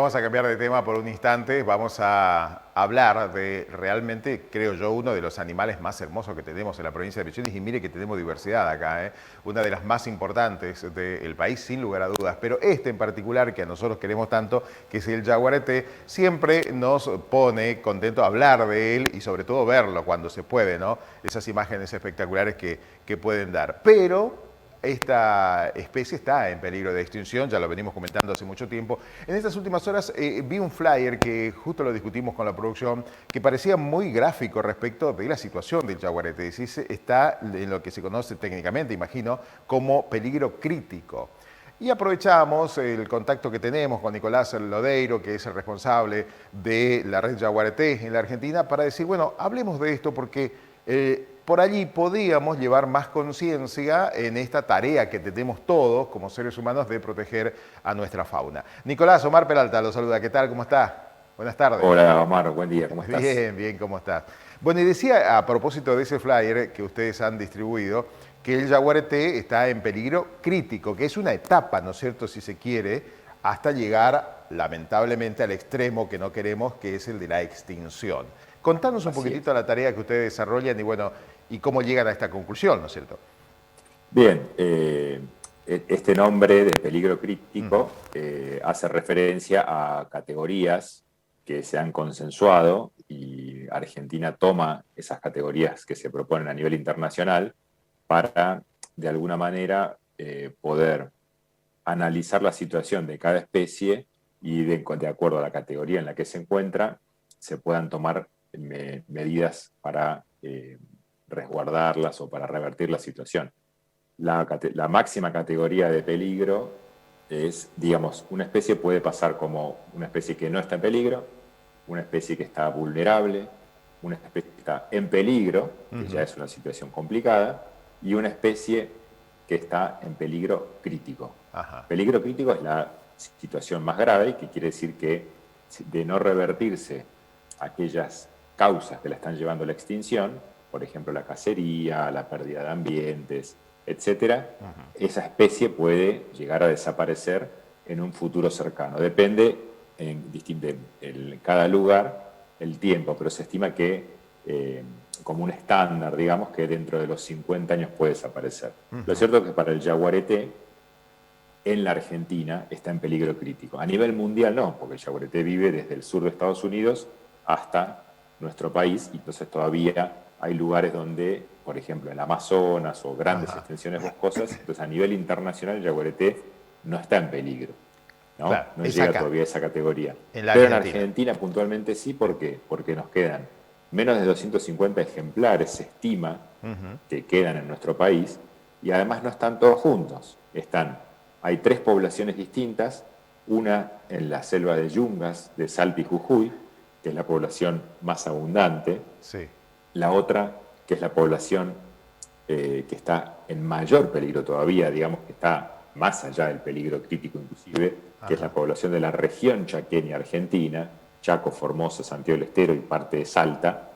vamos a cambiar de tema por un instante. Vamos a hablar de realmente, creo yo, uno de los animales más hermosos que tenemos en la provincia de Misiones. Y mire que tenemos diversidad acá, ¿eh? Una de las más importantes del país, sin lugar a dudas. Pero este en particular, que a nosotros queremos tanto, que es el jaguarete, siempre nos pone contento hablar de él y sobre todo verlo cuando se puede, ¿no? Esas imágenes espectaculares que pueden dar. Pero esta especie está en peligro de extinción, ya lo venimos comentando hace mucho tiempo. En estas últimas horas vi un flyer que justo lo discutimos con la producción, que parecía muy gráfico respecto de la situación del jaguarete. Está en lo que se conoce técnicamente, imagino, como peligro crítico. Y aprovechamos el contacto que tenemos con Nicolás Lodeiro, que es el responsable de la red Jaguarete en la Argentina, para decir, bueno, hablemos de esto porque por allí podíamos llevar más conciencia en esta tarea que tenemos todos como seres humanos de proteger a nuestra fauna. Nicolás, Omar Peralta lo saluda. ¿Qué tal? ¿Cómo está? Buenas tardes. Hola Omar, buen día, ¿cómo estás? Bien, bien, ¿cómo estás? Bueno, y decía a propósito de ese flyer que ustedes han distribuido, que el jaguarete está en peligro crítico, que es una etapa, ¿no es cierto?, si se quiere, hasta llegar, lamentablemente, al extremo que no queremos, que es el de la extinción. Contanos un poquitito la tarea que ustedes desarrollan y, bueno, y cómo llegan a esta conclusión, ¿no es cierto? Bien, este nombre de peligro crítico hace referencia a categorías que se han consensuado y Argentina toma esas categorías que se proponen a nivel internacional para, de alguna manera, poder analizar la situación de cada especie y de acuerdo a la categoría en la que se encuentra, se puedan tomar medidas para resguardarlas o para revertir la situación. La máxima categoría de peligro es, digamos, una especie puede pasar como una especie que no está en peligro, una especie que está vulnerable, una especie que está en peligro, que ya es una situación complicada, y una especie que está en peligro crítico. Ajá. Peligro crítico es la situación más grave, que quiere decir que de no revertirse aquellas causas que la están llevando a la extinción, por ejemplo la cacería, la pérdida de ambientes, etcétera, esa especie puede llegar a desaparecer en un futuro cercano. Depende en cada lugar el tiempo, pero se estima que como un estándar, digamos, que dentro de los 50 años puede desaparecer. Lo cierto es que para el jaguarete en la Argentina está en peligro crítico. A nivel mundial no, porque el jaguarete vive desde el sur de Estados Unidos hasta nuestro país, y entonces todavía hay lugares donde, por ejemplo, en el Amazonas o grandes extensiones boscosas, entonces a nivel internacional el jaguarete no está en peligro, ¿no? Claro, No es llega acá, todavía a esa categoría. en la Pero en Argentina. Argentina puntualmente sí, ¿por qué? Porque nos quedan menos de 250 ejemplares, se estima, que quedan en nuestro país, y además no están todos juntos. Hay 3 poblaciones distintas, una en la selva de Yungas, de Salta y Jujuy, que es la población más abundante. Sí. La otra, que es la población que está en mayor peligro todavía, digamos que está más allá del peligro crítico inclusive, que es la población de la región chaqueña argentina, Chaco, Formosa, Santiago del Estero y parte de Salta.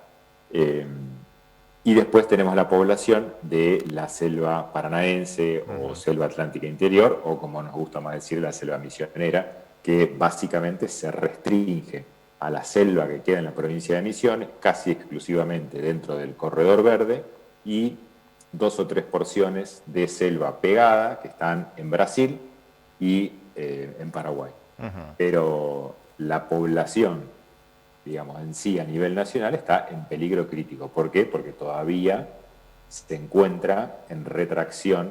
Y después tenemos la población de la selva paranaense o selva atlántica interior, o como nos gusta más decir, la selva misionera, que básicamente se restringe a la selva que queda en la provincia de Misiones, casi exclusivamente dentro del corredor verde, y 2 o 3 porciones de selva pegada que están en Brasil y en Paraguay. Pero la población, digamos, en sí a nivel nacional está en peligro crítico. ¿Por qué? Porque todavía se encuentra en retracción,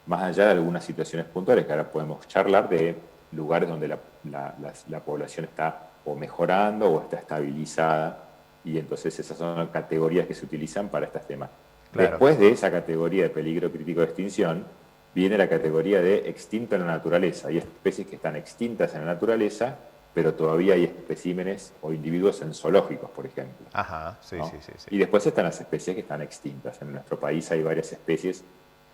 más allá de algunas situaciones puntuales, que ahora podemos charlar de lugares donde la población está o mejorando o está estabilizada, y entonces esas son las categorías que se utilizan para estos temas. Claro. Después de esa categoría de peligro crítico de extinción, viene la categoría de extinto en la naturaleza. Hay especies que están extintas en la naturaleza, pero todavía hay especímenes o individuos en zoológicos, por ejemplo. Ajá, sí, ¿no? sí, sí, sí. Y después están las especies que están extintas. En nuestro país hay varias especies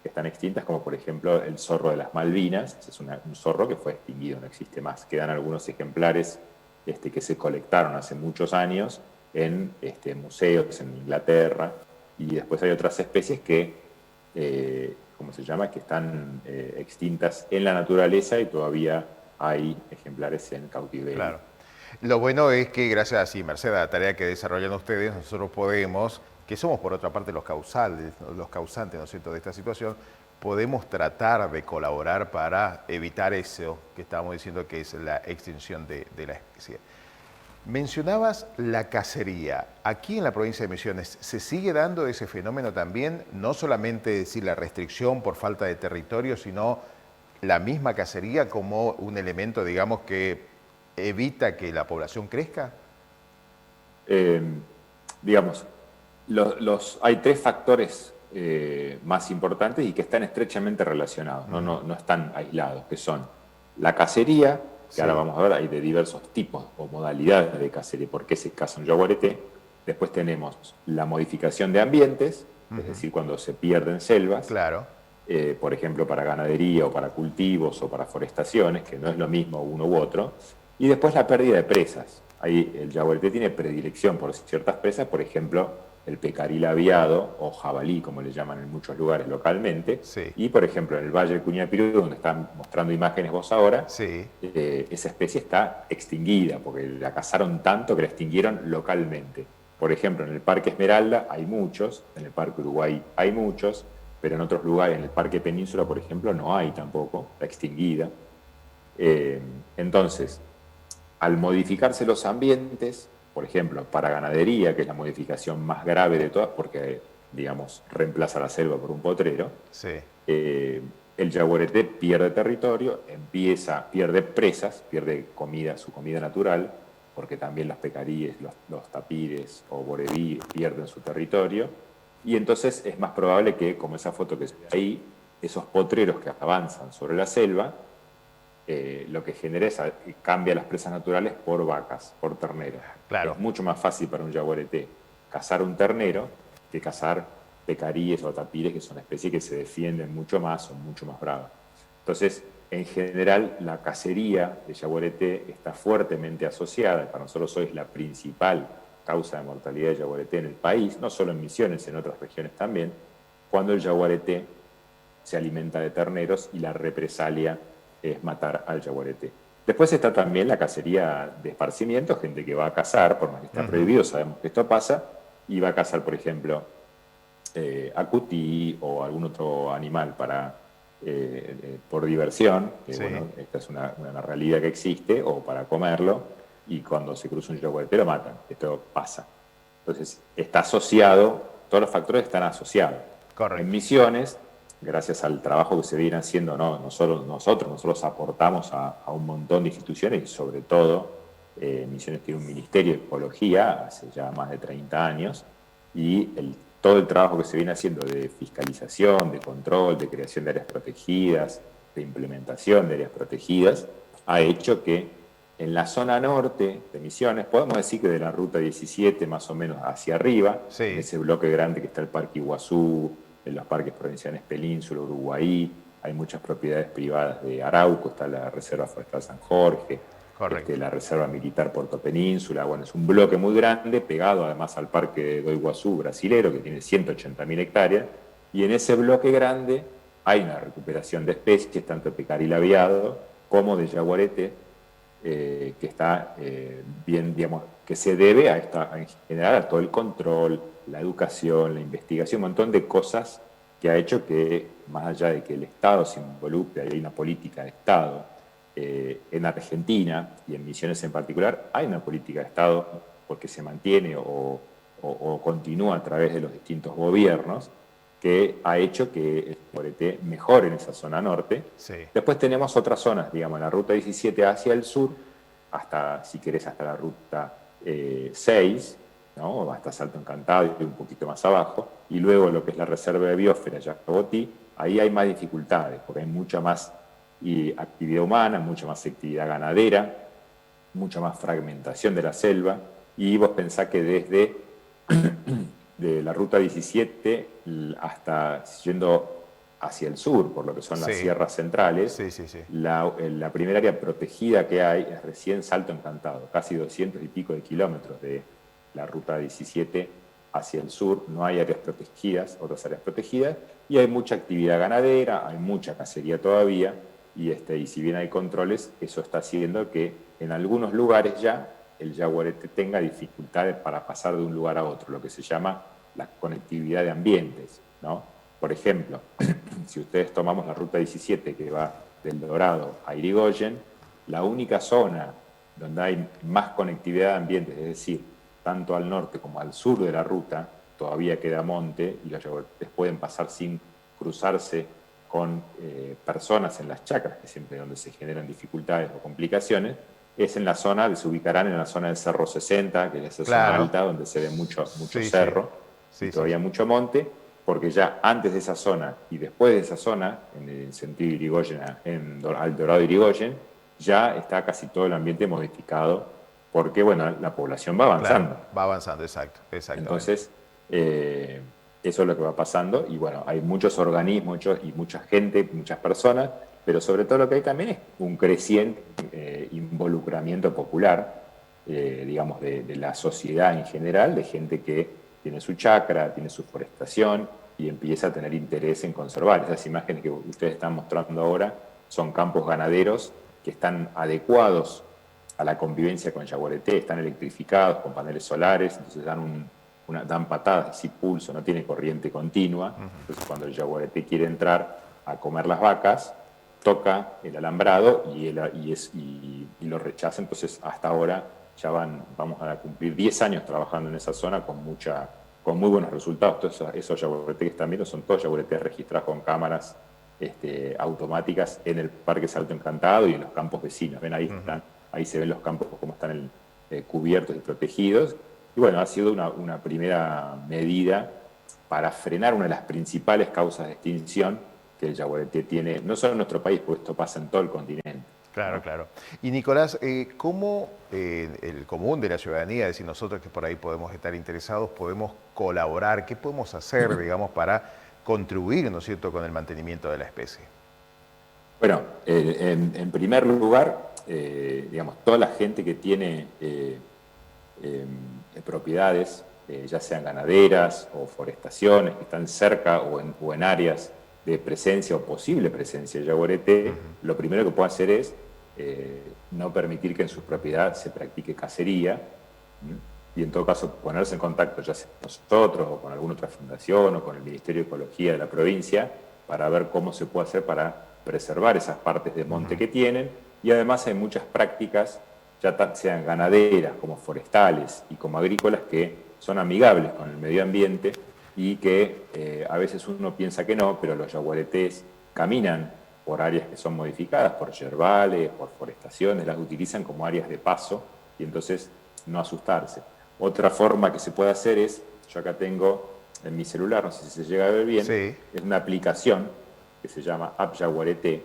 que están extintas, como por ejemplo el zorro de las Malvinas. Es un zorro que fue extinguido, no existe más. Quedan algunos ejemplares que se colectaron hace muchos años en museos en Inglaterra, y después hay otras especies que, ¿cómo se llama?, que están extintas en la naturaleza y todavía hay ejemplares en cautiverio. Claro. Lo bueno es que gracias y merced a la tarea que desarrollan ustedes, nosotros podemos, que somos por otra parte los causales, los causantes, ¿no es cierto?, de esta situación, podemos tratar de colaborar para evitar eso que estábamos diciendo que es la extinción de la especie. Mencionabas la cacería. Aquí en la provincia de Misiones, ¿se sigue dando ese fenómeno también? No solamente decir la restricción por falta de territorio, sino la misma cacería como un elemento, digamos, que evita que la población crezca. Eh, digamos, hay tres factores más importantes y que están estrechamente relacionados, no están aislados, que son la cacería, que ahora vamos a ver, hay de diversos tipos o modalidades de cacería, porque se caza un yaguareté. Después tenemos la modificación de ambientes, es decir, cuando se pierden selvas, Claro. por ejemplo, para ganadería o para cultivos o para forestaciones, que no es lo mismo uno u otro. Y después la pérdida de presas. Ahí el yaguareté tiene predilección por ciertas presas, por ejemplo, el pecaril aviado o jabalí, como le llaman en muchos lugares localmente. Sí. Y, por ejemplo, en el Valle del Cuñapirú, donde están mostrando imágenes vos ahora, Sí. esa especie está extinguida, porque la cazaron tanto que la extinguieron localmente. Por ejemplo, en el Parque Esmeralda hay muchos, en el Parque Uruguay hay muchos, pero en otros lugares, en el Parque Península, por ejemplo, no hay tampoco, está extinguida. Entonces, al modificarse los ambientes, por ejemplo, para ganadería, que es la modificación más grave de todas, porque, digamos, reemplaza la selva por un potrero, Sí. el yaguareté pierde territorio, pierde presas, pierde comida, su comida natural, porque también los pecaríes, los tapires o boreví pierden su territorio, y entonces es más probable que, como esa foto que se ve ahí, esos potreros que avanzan sobre la selva, lo que genera es que cambia las presas naturales por vacas, por terneros. Claro. Es mucho más fácil para un yaguareté cazar un ternero que cazar pecaríes o tapires, que son especies que se defienden mucho más, son mucho más bravas. Entonces, en general, la cacería de yaguareté está fuertemente asociada, para nosotros hoy es la principal causa de mortalidad de yaguareté en el país, no solo en Misiones, en otras regiones también, cuando el yaguareté se alimenta de terneros y la represalia es matar al yaguareté. Después está también la cacería de esparcimiento, gente que va a cazar, por más que está prohibido, sabemos que esto pasa, y va a cazar, por ejemplo, acutí o algún otro animal por diversión, que Sí. bueno, esta es una realidad que existe, o para comerlo, y cuando se cruza un yaguareté lo matan. Esto pasa. Entonces, está asociado, todos los factores están asociados. Correcto. En Misiones, gracias al trabajo que se viene haciendo, no solo nosotros aportamos a un montón de instituciones y sobre todo Misiones tiene un ministerio de ecología hace ya más de 30 años y todo el trabajo que se viene haciendo de fiscalización, de control, de creación de áreas protegidas, de implementación de áreas protegidas, ha hecho que en la zona norte de Misiones, podemos decir que de la ruta 17 más o menos hacia arriba, Sí. en ese bloque grande que está el Parque Iguazú, en los parques provinciales Península, Uruguay, hay muchas propiedades privadas de Arauco, está la Reserva Forestal San Jorge, la Reserva Militar Puerto Península, bueno, es un bloque muy grande, pegado además al Parque do Iguazú brasilero, que tiene 180.000 hectáreas, y en ese bloque grande hay una recuperación de especies, tanto de pecaril aviado como de yaguareté, que está bien, digamos, que se debe en general a todo el control, la educación, la investigación, un montón de cosas que ha hecho que, más allá de que el Estado se involucre, hay una política de Estado en Argentina y en Misiones en particular, hay una política de Estado porque se mantiene o continúa a través de los distintos gobiernos que ha hecho que el yaguareté mejore en esa zona norte. Sí. Después tenemos otras zonas, digamos, la ruta 17 hacia el sur, hasta, si querés, hasta la ruta 6, ¿no? Hasta Salto Encantado y un poquito más abajo, y luego lo que es la reserva de biosfera, Yacabotí, ahí hay más dificultades, porque hay mucha más actividad humana, mucha más actividad ganadera, mucha más fragmentación de la selva, y vos pensás que desde de la ruta 17 hasta yendo hacia el sur, por lo que son las sierras centrales, la primera área protegida que hay es recién Salto Encantado, casi 200 y pico de kilómetros de la ruta 17 hacia el sur, no hay áreas protegidas, otras áreas protegidas, y hay mucha actividad ganadera, hay mucha cacería todavía, y si bien hay controles, eso está haciendo que en algunos lugares ya el yaguareté tenga dificultades para pasar de un lugar a otro, lo que se llama la conectividad de ambientes, ¿no? Por ejemplo, si ustedes tomamos la ruta 17 que va del Dorado a Irigoyen, la única zona donde hay más conectividad de ambientes, es decir, tanto al norte como al sur de la ruta, todavía queda monte y los yaguaretés pueden pasar sin cruzarse con personas en las chacras, que siempre es donde se generan dificultades o complicaciones, es en la zona, se ubicarán en la zona del Cerro 60, que es esa zona alta, donde se ve mucho cerro y todavía mucho monte, porque ya antes de esa zona y después de esa zona, en el sentido Irigoyen, al Dorado Irigoyen, ya está casi todo el ambiente modificado, porque bueno, la población va avanzando. Claro, va avanzando, exactamente. Entonces, eso es lo que va pasando, y bueno, hay muchos organismos y mucha gente, muchas personas, pero sobre todo lo que hay también es un creciente involucramiento popular, digamos, de la sociedad en general, de gente que tiene su chacra, tiene su forestación y empieza a tener interés en conservar. Esas imágenes que ustedes están mostrando ahora son campos ganaderos que están adecuados a la convivencia con yaguareté, están electrificados con paneles solares, entonces dan patadas, así pulso, no tiene corriente continua. Entonces cuando el yaguareté quiere entrar a comer las vacas, toca el alambrado y lo rechaza. Entonces hasta ahora ya vamos a cumplir 10 años trabajando en esa zona con muy buenos resultados. Todos esos yaguaretés que están viendo son todos yaguaretés registrados con cámaras automáticas en el Parque Salto Encantado y en los campos vecinos. Ven, ahí se ven los campos como están cubiertos y protegidos. Y bueno, ha sido una primera medida para frenar una de las principales causas de extinción que el yaguareté tiene, no solo en nuestro país, porque esto pasa en todo el continente. Claro, claro. Y Nicolás, ¿cómo el común de la ciudadanía, es decir, nosotros que por ahí podemos estar interesados, podemos colaborar? ¿Qué podemos hacer, digamos, para contribuir, ¿no es cierto?, con el mantenimiento de la especie? Bueno, en primer lugar, digamos, toda la gente que tiene propiedades, ya sean ganaderas o forestaciones, que están cerca o en áreas de presencia o posible presencia de yaguareté, lo primero que puede hacer es no permitir que en sus propiedades se practique cacería, y en todo caso ponerse en contacto ya sea con nosotros o con alguna otra fundación o con el Ministerio de Ecología de la provincia para ver cómo se puede hacer para preservar esas partes de monte que tienen. Y además hay muchas prácticas, ya sean ganaderas como forestales y como agrícolas, que son amigables con el medio ambiente y que a veces uno piensa que no, pero los yaguaretés caminan por áreas que son modificadas, por yerbales, por forestaciones, las utilizan como áreas de paso, y entonces no asustarse. Otra forma que se puede hacer es, yo acá tengo en mi celular, no sé si se llega a ver bien, es una aplicación que se llama App Yaguareté,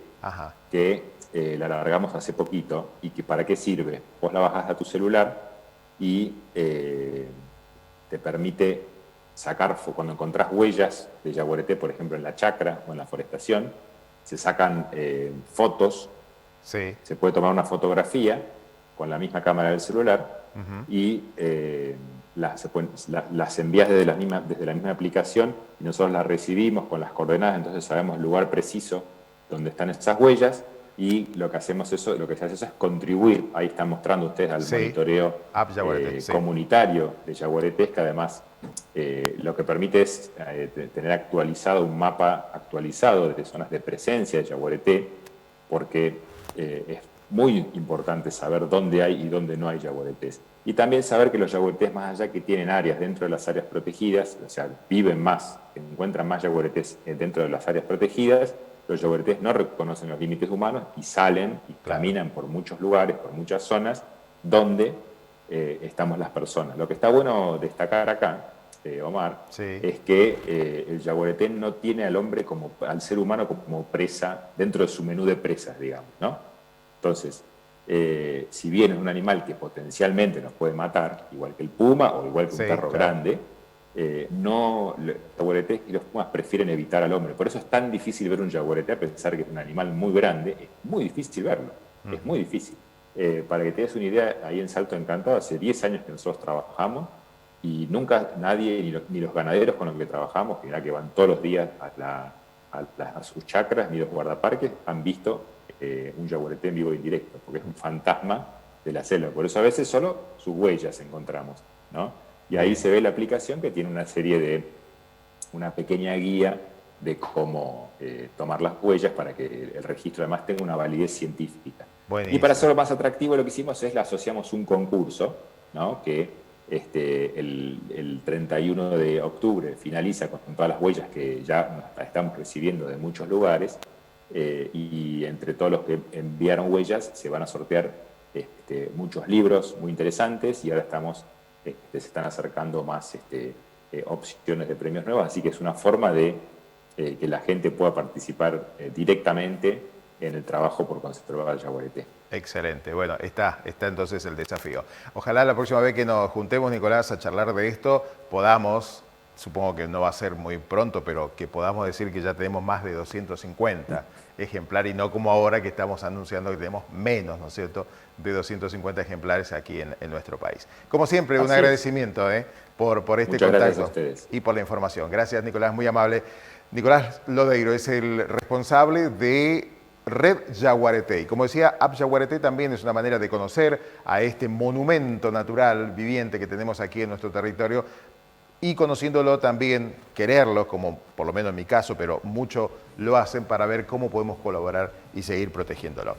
que la largamos hace poquito, y que ¿para qué sirve? Vos la bajás a tu celular y te permite sacar, cuando encontrás huellas de yaguareté, por ejemplo en la chacra o en la forestación, se sacan fotos, se puede tomar una fotografía con la misma cámara del celular y las envías desde la misma aplicación, y nosotros las recibimos con las coordenadas, entonces sabemos el lugar preciso donde están esas huellas, y lo que se hace es contribuir. Ahí están mostrando ustedes al monitoreo comunitario de yaguaretés, que además lo que permite es tener actualizado un mapa actualizado de zonas de presencia de yaguareté, porque es muy importante saber dónde hay y dónde no hay yaguaretés. Y también saber que los yaguaretés, más allá que tienen áreas dentro de las áreas protegidas, o sea, viven más, encuentran más yaguaretés dentro de las áreas protegidas, los yaguaretés no reconocen los límites humanos y salen y caminan por muchos lugares, por muchas zonas, donde estamos las personas. Lo que está bueno destacar acá, Omar, es que el yaguareté no tiene al ser humano como presa dentro de su menú de presas, digamos, ¿no? Entonces, si bien es un animal que potencialmente nos puede matar, igual que el puma o igual que un perro grande, los yaguaretés y los pumas prefieren evitar al hombre. Por eso es tan difícil ver un yaguareté, a pesar que es un animal muy grande, es muy difícil verlo, es muy difícil. Para que te des una idea, ahí en Salto Encantado hace 10 años que nosotros trabajamos, y nunca nadie, ni los ganaderos con los que trabajamos, que van todos los días a sus chacras, ni los guardaparques, han visto un yaguareté en vivo e indirecto, porque es un fantasma de la selva. Por eso a veces solo sus huellas encontramos, ¿no? Y ahí se ve la aplicación que tiene una pequeña guía de cómo tomar las huellas para que el registro además tenga una validez científica. Buenísimo. Y para hacerlo más atractivo, lo que hicimos es le asociamos un concurso, ¿no? Que el 31 de octubre finaliza con todas las huellas que ya estamos recibiendo de muchos lugares, y entre todos los que enviaron huellas se van a sortear muchos libros muy interesantes, y ahora se están acercando más opciones de premios nuevos, así que es una forma de que la gente pueda participar directamente en el trabajo por conservar el yaguareté. Excelente, bueno, está entonces el desafío. Ojalá la próxima vez que nos juntemos, Nicolás, a charlar de esto, podamos, supongo que no va a ser muy pronto, pero que podamos decir que ya tenemos más de 250 ejemplares, y no como ahora que estamos anunciando que tenemos menos, ¿no es cierto?, de 250 ejemplares aquí en nuestro país. Como siempre, un agradecimiento por este Muchas contacto gracias a ustedes. y por la información. Gracias, Nicolás, muy amable. Nicolás Lodeiro es el responsable de Red Yaguareté. Y como decía, App Yaguareté también es una manera de conocer a este monumento natural viviente que tenemos aquí en nuestro territorio, y conociéndolo también, quererlo, como por lo menos en mi caso, pero muchos lo hacen para ver cómo podemos colaborar y seguir protegiéndolo.